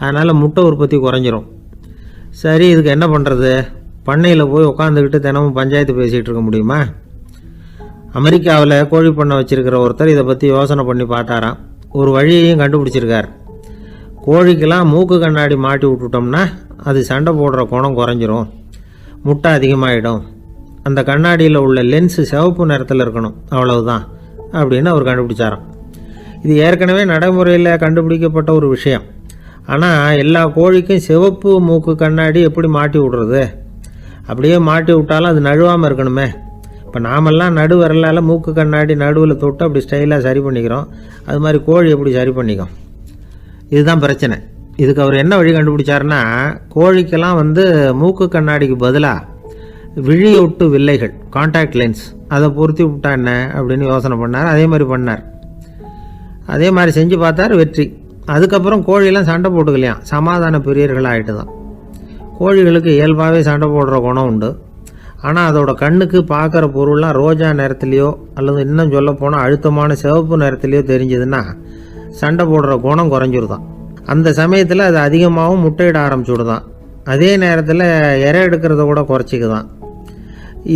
அதனால் முட்டை உற்பத்தி குறைஞ்சிரும். சரி, இதுக்கு என்ன பண்ணுறது? பண்ணையில் போய் உட்காந்துக்கிட்டு தினமும் பஞ்சாயத்து பேசிகிட்டு இருக்க முடியுமா? அமெரிக்காவில் கோழி பண்ணை வச்சிருக்கிற ஒருத்தர் இதை பற்றி யோசனை பண்ணி பார்த்தாராம். ஒரு வழியையும் கண்டுபிடிச்சிருக்கார். கோழிக்கெல்லாம் மூக்கு கண்ணாடி மாட்டி விட்டுட்டோம்னா அது சண்டை போடுற குணம் குறைஞ்சிரும், முட்டை அதிகமாகிடும். அந்த கண்ணாடியில் உள்ள லென்ஸு சிவப்பு நிறத்தில் இருக்கணும், அவ்வளவுதான் அப்படின்னு அவர் கண்டுபிடிச்சாராம். இது ஏற்கனவே நடைமுறையில் கண்டுபிடிக்கப்பட்ட ஒரு விஷயம். ஆனால் எல்லா கோழிக்கும் சிவப்பு மூக்கு கண்ணாடி எப்படி மாட்டி விடுறது? அப்படியே மாட்டி விட்டாலும் அது நழுவாமல் இருக்கணுமே. இப்போ நாமெல்லாம் நடு விரலால் மூக்கு கண்ணாடி நடுவில் தொட்டு அப்படி ஸ்டைலாக சரி பண்ணிக்கிறோம், அது மாதிரி கோழி எப்படி சரி பண்ணிக்கும்? இதுதான் பிரச்சனை. இதுக்கு அவர் என்ன வழி கண்டுபிடிச்சாருன்னா, கோழிக்கெல்லாம் மூக்கு கண்ணாடிக்கு பதிலாக விழியொட்டு வில்லைகள், கான்டாக்ட் லென்ஸ், அதை பொருத்தி விட்டா என்ன அப்படின்னு யோசனை பண்ணார். அதே மாதிரி பண்ணார். அதே மாதிரி செஞ்சு பார்த்தார், வெற்றி. அதுக்கப்புறம் கோழியெல்லாம் சண்டை போட்டுக்கலையாம், சமாதான பிரியர்கள் ஆகிட்டு தான். கோழிகளுக்கு இயல்பாகவே சண்டை போடுற குணம் உண்டு. ஆனால் அதோட கண்ணுக்கு பார்க்குற பொருள்லாம் ரோஜா நிறத்துலையோ அல்லது இன்னும் சொல்ல போனால் அழுத்தமான சிவப்பு நிறத்துலையோ தெரிஞ்சதுன்னா சண்டை போடுற குணம் குறைஞ்சிருதான். அந்த சமயத்தில் அது அதிகமாகவும் முட்டையிட ஆரம்பிச்சுடுதான். அதே நேரத்தில் இறை எடுக்கிறத கூட குறைச்சிக்குதான்.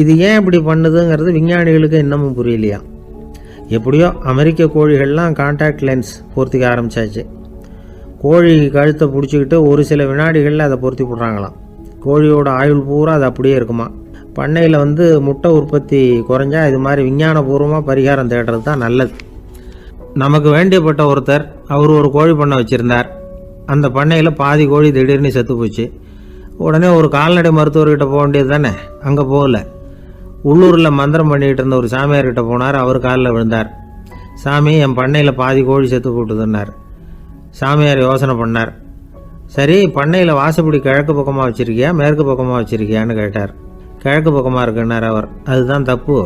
இது ஏன் இப்படி பண்ணுதுங்கிறது விஞ்ஞானிகளுக்கு இன்னமும் புரியலையா. எப்படியோ அமெரிக்க கோழிகள்லாம் கான்டாக்ட் லென்ஸ் பொருத்திக்க ஆரம்பித்தாச்சு. கோழி கழுத்தை பிடிச்சிக்கிட்டு ஒரு சில வினாடிகளில் அதை பொருத்தி விட்றாங்களாம். கோழியோட ஆயுள் பூரா அது அப்படியே இருக்குமா. பண்ணையில் முட்டை உற்பத்தி குறைஞ்சா இது மாதிரி விஞ்ஞானபூர்வமாக பரிகாரம் தேடுறது தான் நல்லது. நமக்கு வேண்டியப்பட்ட ஒருத்தர் அவர் ஒரு கோழி பண்ணை வச்சுருந்தார். அந்த பண்ணையில் பாதி கோழி திடீர்னு செத்து போச்சு. உடனே ஒரு கால்நடை மருத்துவர்கிட்ட போக வேண்டியது தானே. அங்கே போகல. உள்ளூரில் மந்திரம் பண்ணிகிட்டு இருந்த ஒரு சாமியார்கிட்ட போனார். அவர் காலில் விழுந்தார். சாமி, என் பண்ணையில் பாதி கோழி செத்து போட்டுதுன்னார். சாமியார் யோசனை பண்ணார். சரி, பண்ணையில் வாசப்படி கிழக்கு பக்கமாக வச்சுருக்கியா மேற்கு பக்கமாக வச்சுருக்கியான்னு கேட்டார். கிழக்கு பக்கமாக இருக்குன்னார் அவர். அதுதான் தப்பு,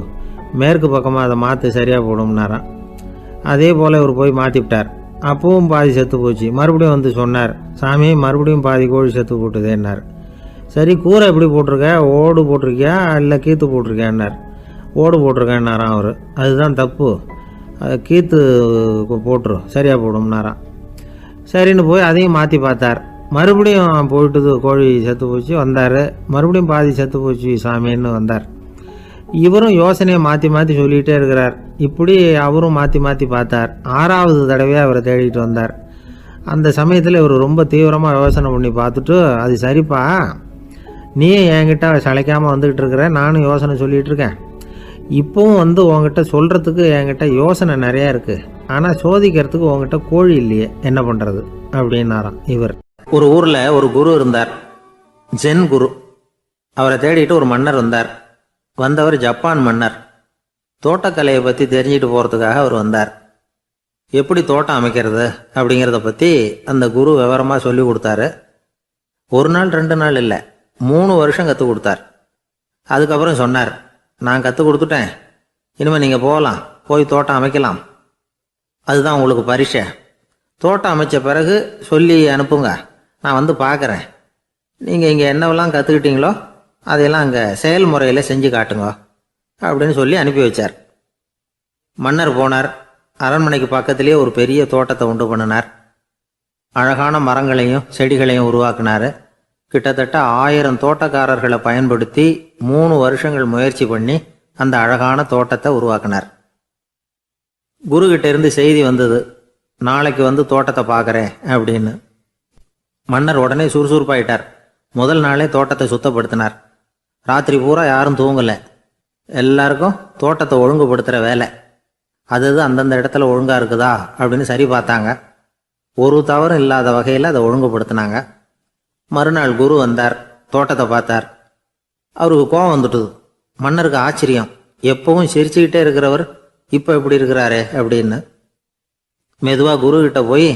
மேற்கு பக்கமாக அதை மாற்றி சரியாக போடும்னாராம். அதே போல் இவர் போய் மாற்றிவிட்டார். அப்பவும் பாதி செத்து போச்சு. மறுபடியும் வந்து சொன்னார், சாமி மறுபடியும் பாதி கோழி செத்து போட்டுதேன்னார். சரி, கூரை எப்படி போட்டிருக்க, ஓடு போட்டிருக்கியா இல்லை கீத்து போட்டிருக்கியான்னார். ஓடு போட்டிருக்கேன்னாராம் அவர். அதுதான் தப்பு, கீத்து போட்டுரும் சரியாக போடும்னாராம். சரின்னு போய் அதையும் மாற்றி பார்த்தார். மறுபடியும் போயிட்டுது, கோழி செத்து போச்சு. வந்தார். மறுபடியும் பாதி செத்து போச்சு சாமின்னு வந்தார். இவரும் யோசனையை மாற்றி மாற்றி சொல்லிகிட்டே இருக்கிறார். இப்படி அவரும் மாற்றி மாற்றி பார்த்தார். 6வது தடவையாக அவரை தேடிட்டு வந்தார். அந்த சமயத்தில் இவர் ரொம்ப தீவிரமாக யோசனை பண்ணி பார்த்துட்டு, அது சரிப்பா, நீ என்கிட்ட சளைக்காமல் வந்துக்கிட்டு இருக்கிற, நானும் யோசனை சொல்லிகிட்டு இருக்கேன். இப்போவும் வந்து உங்ககிட்ட சொல்கிறதுக்கு என்கிட்ட யோசனை நிறையா இருக்குது. ஆனால் சோதிக்கிறதுக்கு உங்ககிட்ட கோழி இல்லையே, என்ன பண்ணுறது அப்படின்னாராம் இவர். ஒரு ஊரில் ஒரு குரு இருந்தார், ஜென் குரு. அவரை தேடிட்டு ஒரு மன்னர் வந்தார். வந்தவர் ஜப்பான் மன்னர். தோட்டக்கலையை பற்றி தெரிஞ்சுட்டு போகிறதுக்காக அவர் வந்தார். எப்படி தோட்டம் அமைக்கிறது அப்படிங்கிறத பற்றி அந்த குரு விவரமாக சொல்லி கொடுத்தாரு. 1 நாள் 2 நாள் இல்லை, 3 வருஷம் கற்றுக் கொடுத்தார். அதுக்கப்புறம் சொன்னார், நான் கற்றுக் கொடுத்துட்டேன், இனிமேல் நீங்கள் போகலாம், போய் தோட்டம் அமைக்கலாம். அதுதான் உங்களுக்கு பரிசை. தோட்டம் அமைச்ச பிறகு சொல்லி அனுப்புங்க, நான் வந்து பார்க்குறேன். நீங்கள் இங்கே என்னவெல்லாம் கற்றுக்கிட்டீங்களோ அதையெல்லாம் அங்கே செயல்முறையில் செஞ்சு காட்டுங்க அப்படின்னு சொல்லி அனுப்பி வச்சார். மன்னர் போனார். அரண்மனைக்கு பக்கத்திலேயே ஒரு பெரிய தோட்டத்தை உண்டு பண்ணினார். அழகான மரங்களையும் செடிகளையும் உருவாக்கினார். கிட்டத்தட்ட 1000 தோட்டக்காரர்களை பயன்படுத்தி 3 வருஷங்கள் முயற்சி பண்ணி அந்த அழகான தோட்டத்தை உருவாக்கினார். குருக்கிட்ட இருந்து செய்தி வந்தது, நாளைக்கு வந்து தோட்டத்தை பார்க்குறேன் அப்படின்னு. மன்னர் உடனே சுறுசுறுப்பாயிட்டார். முதல் நாளே தோட்டத்தை சுத்தப்படுத்தினார். ராத்திரி பூரா யாரும் தூங்கலை. எல்லாருக்கும் தோட்டத்தை ஒழுங்குபடுத்துகிற வேலை. அது அந்தந்த இடத்துல ஒழுங்காக இருக்குதா அப்படின்னு சரி பார்த்தாங்க. ஒரு தவறும் இல்லாத வகையில் அதை ஒழுங்குபடுத்தினாங்க. மறுநாள் குரு வந்தார், தோட்டத்தை பார்த்தார். அவருக்கு கோபம் வந்துட்டுது. மன்னருக்கு ஆச்சரியம், எப்பவும் சிரிச்சுக்கிட்டே இருக்கிறவர் இப்போ எப்படி இருக்கிறாரே அப்படின்னு. மெதுவாக குருக்கிட்ட போய்,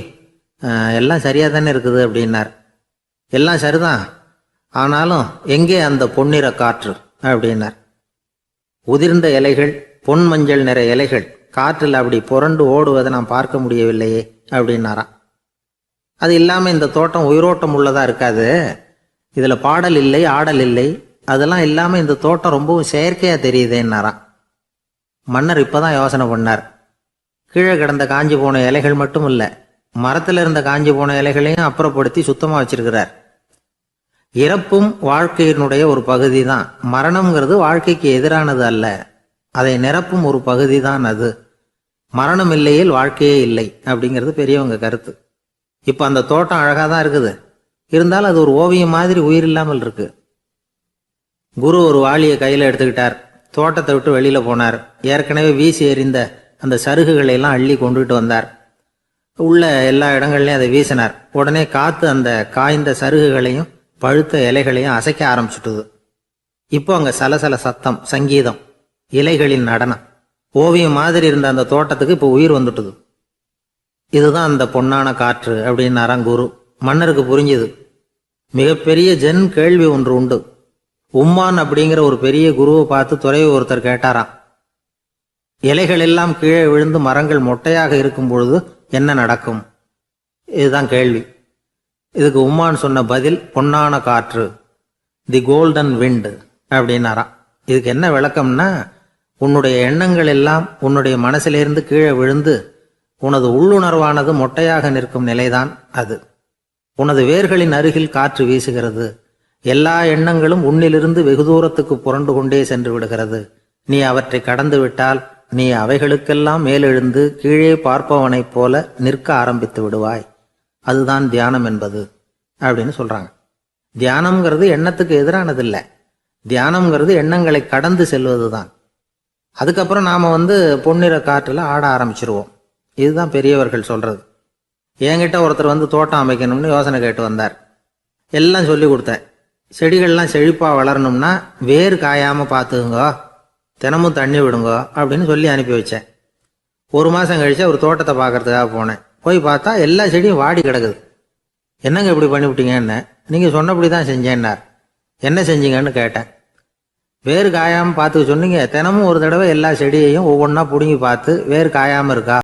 எல்லாம் சரியாக தானே இருக்குது அப்படின்னார். எல்லாம் சரிதான், ஆனாலும் எங்கே அந்த பொன்னிற காற்று அப்படின்னார். உதிர்ந்த இலைகள், பொன் மஞ்சள் நிற இலைகள் காற்றில் அப்படி புரண்டு ஓடுவதை நான் பார்க்க முடியவில்லையே அப்படின்னாராம். அது இல்லாமல் இந்த தோட்டம் உயிரோட்டம் உள்ளதா இருக்காது, இதில் பாடல் இல்லை, ஆடல் இல்லை, அதெல்லாம் இல்லாமல் இந்த தோட்டம் ரொம்பவும் செயற்கையாக தெரியுதேன்னாராம். மன்னர் இப்போதான் யோசனை பண்ணார். கீழே கிடந்த காஞ்சி போன இலைகள் மட்டும் இல்லை, மரத்தில் இருந்த காஞ்சி போன இலைகளையும் அப்புறப்படுத்தி சுத்தமாக வச்சிருக்கிறார். இறப்பும் வாழ்க்கையினுடைய ஒரு பகுதி தான். மரணம்ங்கிறது வாழ்க்கைக்கு எதிரானது அல்ல, அதை நிரப்பும் ஒரு பகுதி தான் அது. மரணம் இல்லையில் வாழ்க்கையே இல்லை அப்படிங்கிறது பெரியவங்க கருத்து. இப்போ அந்த தோட்டம் அழகாக தான் இருக்குது, இருந்தாலும் அது ஒரு ஓவியம் மாதிரி உயிர் இல்லாமல் இருக்கு. குரு ஒரு வாளியை கையில் எடுத்துக்கிட்டார். தோட்டத்தை விட்டு வெளியில் போனார். ஏற்கனவே வீசி எறிந்த அந்த சருகுகளை எல்லாம் அள்ளி கொண்டுகிட்டு வந்தார். உள்ள எல்லா இடங்கள்லையும் அதை வீசினார். உடனே காற்று அந்த காய்ந்த சருகுகளையும் பழுத்த இலைகளையும் அசைக்க ஆரம்பிச்சுட்டுது. இப்போ அங்கே சலசல சத்தம், சங்கீதம், இலைகளின் நடனம். ஓவியம் மாதிரி இருந்த அந்த தோட்டத்துக்கு இப்போ உயிர் வந்துட்டுது. இதுதான் அந்த பொன்னான காற்று அப்படின்னாராம் குரு. மன்னருக்கு புரிஞ்சுது. மிகப்பெரிய ஜென் கேள்வி ஒன்று உண்டு. உம்மான் அப்படிங்கிற ஒரு பெரிய குருவை பார்த்து துறவி ஒருத்தர் கேட்டாராம், இலைகள் எல்லாம் கீழே விழுந்து மரங்கள் மொட்டையாக இருக்கும் பொழுது என்ன நடக்கும்? இதுதான் கேள்வி. இதுக்கு உம்மான் சொன்ன பதில் பொன்னான காற்று, தி கோல்டன் விண்ட் அப்படின்னாராம். இதுக்கு என்ன விளக்கம்னா, உன்னுடைய எண்ணங்கள் எல்லாம் உன்னுடைய மனசிலிருந்து கீழே விழுந்து உனது உள்ளுணர்வானது மொட்டையாக நிற்கும் நிலைதான் அது. உனது வேர்களின் அருகில் காற்று வீசுகிறது. எல்லா எண்ணங்களும் உன்னிலிருந்து வெகு தூரத்துக்கு புரண்டு கொண்டே சென்று விடுகிறது. நீ அவற்றை கடந்து விட்டால் நீ அவைகளுக்கெல்லாம் மேலெழுந்து கீழே பார்ப்பவனைப் போல நிற்க ஆரம்பித்து விடுவாய். அதுதான் தியானம் என்பது அப்படின்னு சொல்றாங்க. தியானம்ங்கிறது எண்ணத்துக்கு எதிரானதில்லை. தியானம்ங்கிறது எண்ணங்களை கடந்து செல்வது தான். அதுக்கப்புறம் நாம பொன்னிற காற்றுல ஆட ஆரம்பிச்சிருவோம். இதுதான் பெரியவர்கள் சொல்கிறது. என்கிட்ட ஒருத்தர் வந்து தோட்டம் அமைக்கணும்னு யோசனை கேட்டு வந்தார். எல்லாம் சொல்லி கொடுத்தேன். செடிகள்லாம் செழிப்பாக வளரணும்னா வேர் காயாமல் பார்த்துக்குங்க, தினமும் தண்ணி விடுங்க அப்படின்னு சொல்லி அனுப்பி வச்சேன். 1 மாதம் கழிச்சு அவர் தோட்டத்தை பார்க்கறதுக்காக போனேன். போய் பார்த்தா எல்லா செடியும் வாடி கிடக்குது. என்னங்க இப்படி பண்ணிவிட்டீங்கன்னு. நீங்கள் சொன்னபடி தான் செஞ்சேன்னார். என்ன செஞ்சீங்கன்னு கேட்டேன். வேர் காயாமல் பார்த்துக்க சொன்னீங்க, தினமும் ஒரு தடவை எல்லா செடியையும் ஒவ்வொன்றா பிடுங்கி பார்த்து வேர் காயாமல் இருக்கா